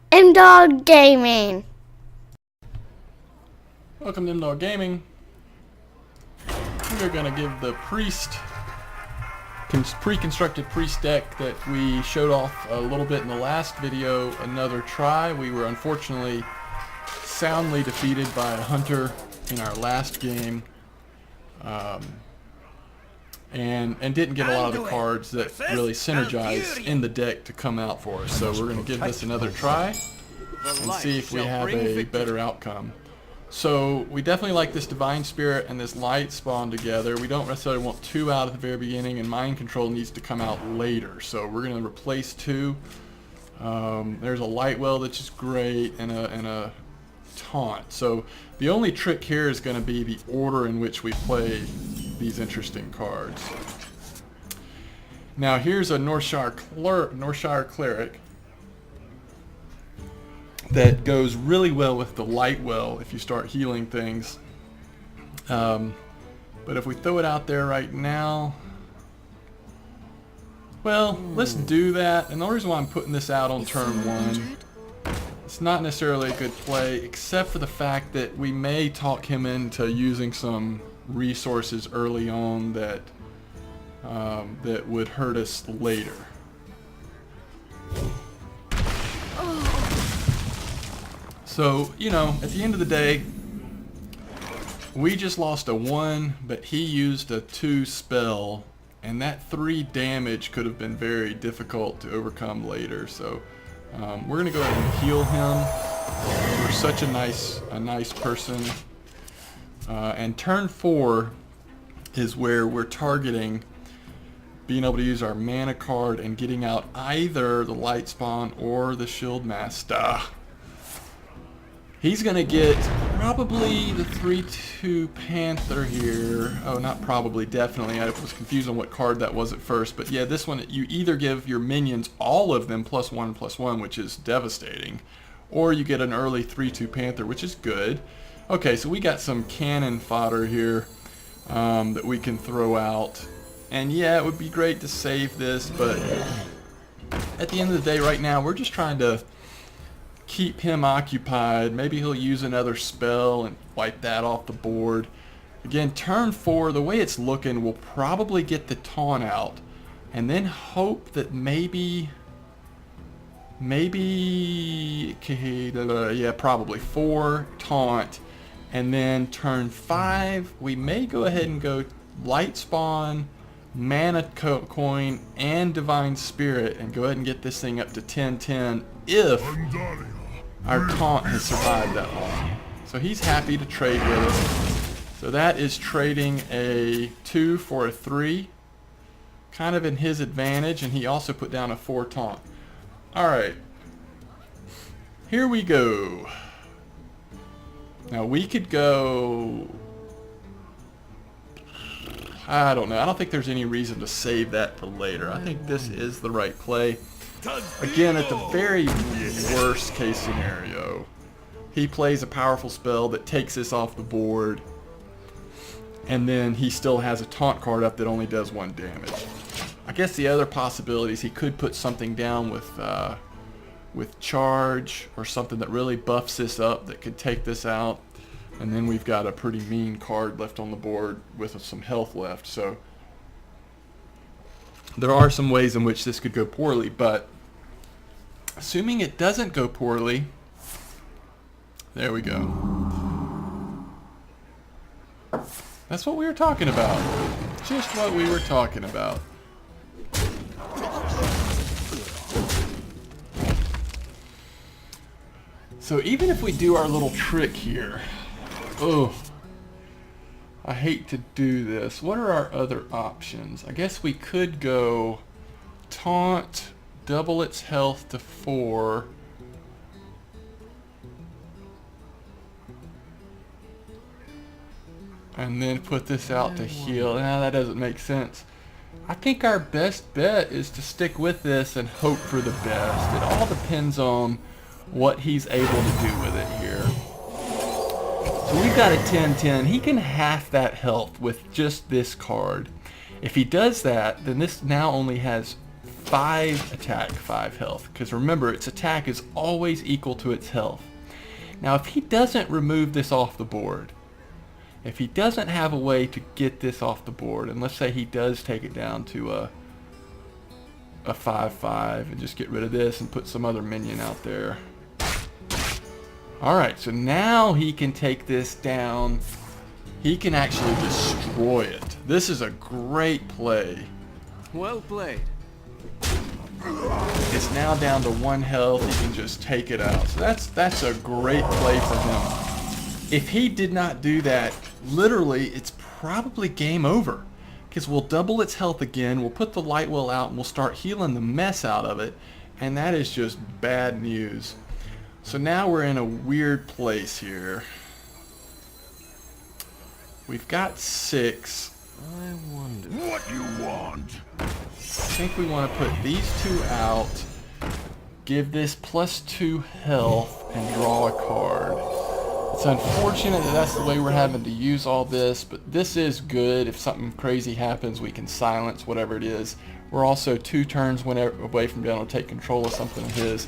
Indoor gaming. Welcome to Indoor Gaming. We are going to give the pre-constructed priest deck that we showed off a little bit in the last video another try. We were unfortunately soundly defeated by a hunter in our last game, and didn't get a lot of the cards that really synergize in the deck to come out for us. So we're going to give this another try and see if we have a better outcome. So we definitely like this Divine Spirit and this Light Spawn together. We don't necessarily want two out at the very beginning, and Mind Control needs to come out later. So we're going to replace two. There's a Light Well that's just great, and a Taunt. So the only trick here is going to be the order in which we play these interesting cards. Now here's a Northshire Cleric that goes really well with the Light Well if you start healing things. But if we throw it out there right now, well, let's do that. And the reason why I'm putting this out on turn one, it's not necessarily a good play, except for the fact that we may talk him into using some resources early on that that would hurt us later. So, you know, at the end of the day, we just lost a 1, but he used a 2 spell, and that 3 damage could have been very difficult to overcome later. So we're going to go ahead and heal him. We're such a nice person. And turn 4 is where we're targeting being able to use our mana card and getting out either the Light Spawn or the Shield Master. He's going to get probably the 3/2 Panther here. Oh, not probably, definitely. I was confused on what card that was at first. But yeah, this one, you either give your minions all of them +1/+1, which is devastating, or you get an early 3/2 Panther, which is good. Okay, so we got some cannon fodder here that we can throw out. And yeah, it would be great to save this, but at the end of the day right now, we're just trying to keep him occupied. Maybe he'll use another spell and wipe that off the board. Again, turn 4, the way it's looking, we'll probably get the taunt out and then hope that maybe yeah, probably 4 taunt, and then turn 5 we may go ahead and go Light Spawn, Mana Coin, and Divine Spirit and go ahead and get this thing up to 10/10 if our taunt has survived that long. So he's happy to trade with us. So that is trading a 2 for a 3, kind of in his advantage, and he also put down a 4 taunt. Alright, here we go. Now we could go, I don't know, I don't think there's any reason to save that for later. I think this is the right play. Again, at the very worst case scenario, he plays a powerful spell that takes this off the board, and then he still has a taunt card up that only does 1 damage. I guess the other possibilities, he could put something down with charge or something that really buffs this up that could take this out, and then we've got a pretty mean card left on the board with some health left. So there are some ways in which this could go poorly, but assuming it doesn't go poorly, there we go. That's what we were talking about. Just what we were talking about. So even if we do our little trick here, oh, I hate to do this. What are our other options? I guess we could go taunt, double its health to 4. And then put this out to heal. Now that doesn't make sense. I think our best bet is to stick with this and hope for the best. It all depends on what he's able to do with it here. So we've got a 10/10. He can half that health with just this card. If he does that, then this now only has 5 attack, 5 health. Because remember, its attack is always equal to its health. Now, if he doesn't remove this off the board, if he doesn't have a way to get this off the board, and let's say he does take it down to a 5/5 and just get rid of this and put some other minion out there. Alright, so now he can take this down. He can actually destroy it. This is a great play. Well played. It's now down to 1 health. He can just take it out. So that's a great play for him. If he did not do that, literally, it's probably game over. Because we'll double its health again, we'll put the light well out, and we'll start healing the mess out of it. And that is just bad news. So now we're in a weird place here. We've got 6. I wonder what you want. I think we want to put these 2 out, give this +2 health, and draw a card. It's unfortunate that that's the way we're having to use all this, but this is good. If something crazy happens, we can silence whatever it is. We're also 2 turns away from being able to take control of something of his.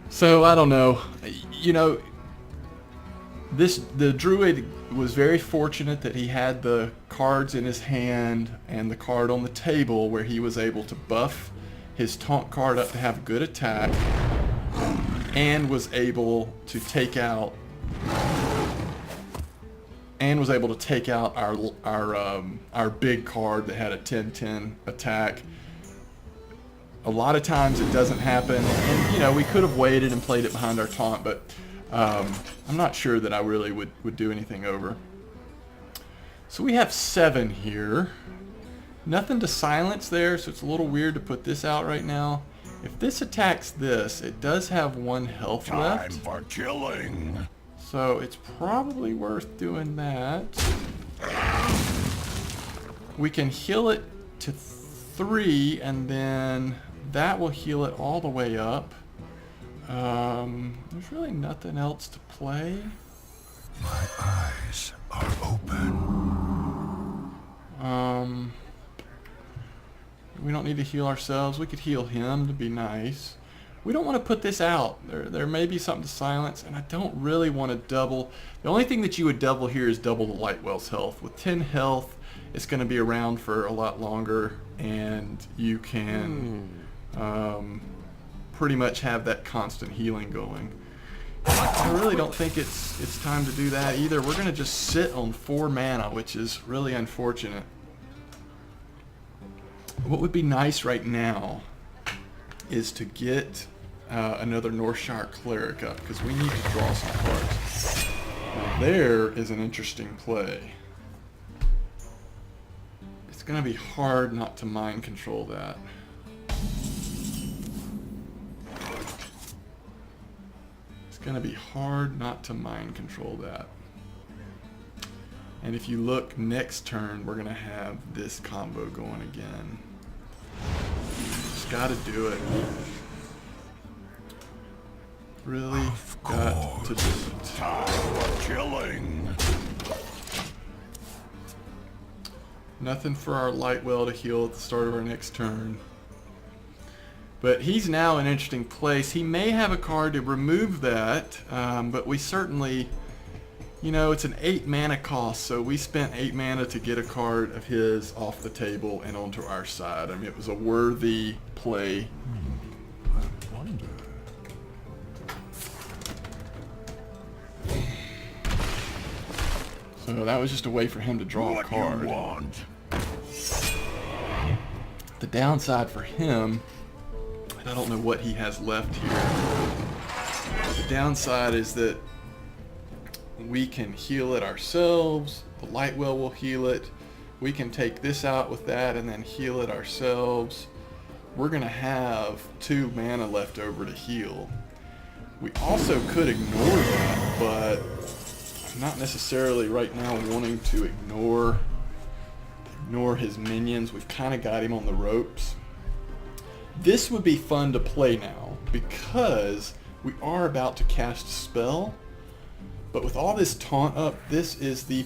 So, I don't know. You know, the Druid was very fortunate that he had the cards in his hand and the card on the table where he was able to buff his taunt card up to have good attack and was able to take out our big card that had a 10/10 attack. A lot of times it doesn't happen, and you know, we could have waited and played it behind our taunt, but I'm not sure that I really would do anything over. So we have 7 here. Nothing to silence there, so it's a little weird to put this out right now. If this attacks this, it does have 1 health left. Time for killing. So it's probably worth doing that. We can heal it to 3, and then that will heal it all the way up. There's really nothing else to play. My eyes are open. We don't need to heal ourselves. We could heal him to be nice. We don't want to put this out. There may be something to silence, and I don't really want to double. The only thing that you would double here is double the Lightwell's health. With 10 health, it's going to be around for a lot longer, and you can pretty much have that constant healing going. I really don't think it's time to do that either. We're going to just sit on 4 mana, which is really unfortunate. What would be nice right now is to get another Northshire Cleric up, because we need to draw some cards. Now there is an interesting play. It's going to be hard not to mind control that. It's going to be hard not to mind control that. And if you look next turn, we're going to have this combo going again. Just got to do it. Really got to do it. Time for killing. Nothing for our Lightwell to heal at the start of our next turn. But he's now in an interesting place. He may have a card to remove that, but we certainly, you know, it's an 8 mana cost, so we spent 8 mana to get a card of his off the table and onto our side. I mean, it was a worthy play. I wonder. So that was just a way for him to draw a What card. you want? The downside for him, and I don't know what he has left here. The downside is that we can heal it ourselves. The Lightwell will heal it. We can take this out with that and then heal it ourselves. We're going to have 2 mana left over to heal. We also could ignore that, but I'm not necessarily right now wanting to ignore his minions. We've kind of got him on the ropes. This would be fun to play now because we are about to cast a spell. But with all this taunt up, this is the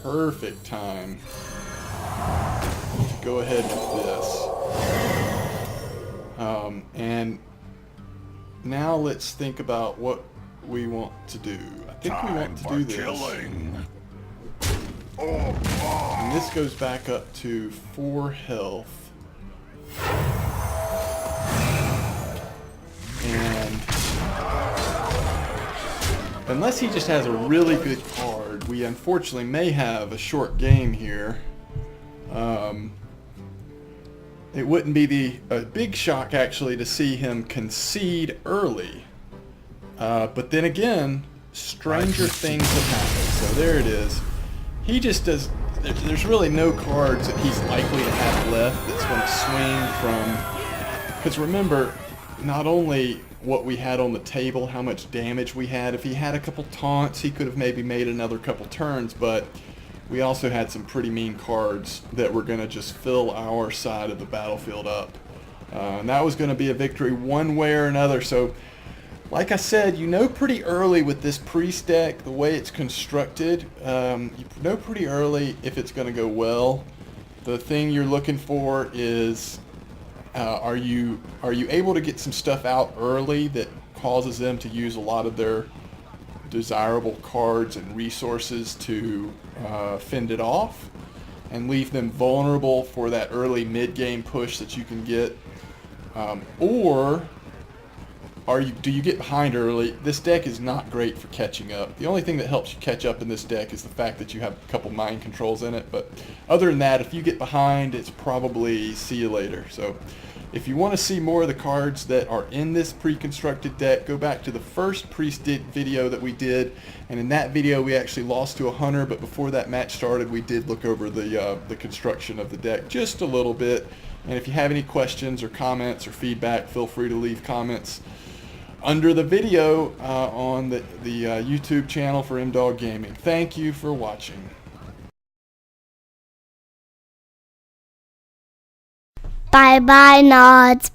perfect time to go ahead with this. And now let's think about what we want to do. I think we want to do this. Killing. And this goes back up to 4 health. And unless he just has a really good card, we unfortunately may have a short game here. It wouldn't be a big shock actually to see him concede early. But then again, stranger things have happened. So there it is. He just does. There's really no cards that he's likely to have left that's going to swing from. Because remember, not only what we had on the table, how much damage we had. If he had a couple taunts, he could have maybe made another couple turns. But we also had some pretty mean cards that were going to just fill our side of the battlefield up. And that was going to be a victory one way or another. So, like I said, you know pretty early with this priest deck, the way it's constructed, you know pretty early if it's going to go well. The thing you're looking for is, are you able to get some stuff out early that causes them to use a lot of their desirable cards and resources to fend it off and leave them vulnerable for that early mid-game push that you can get, or do you get behind early? This deck is not great for catching up. The only thing that helps you catch up in this deck is the fact that you have a couple mind controls in it. But other than that, if you get behind, it's probably see you later. So if you want to see more of the cards that are in this pre-constructed deck, go back to the first priest video that we did. And in that video, we actually lost to a hunter. But before that match started, we did look over the construction of the deck just a little bit. And if you have any questions or comments or feedback, feel free to leave comments under the video on the YouTube channel for M-Dog Gaming. Thank you for watching. Bye bye, Nods.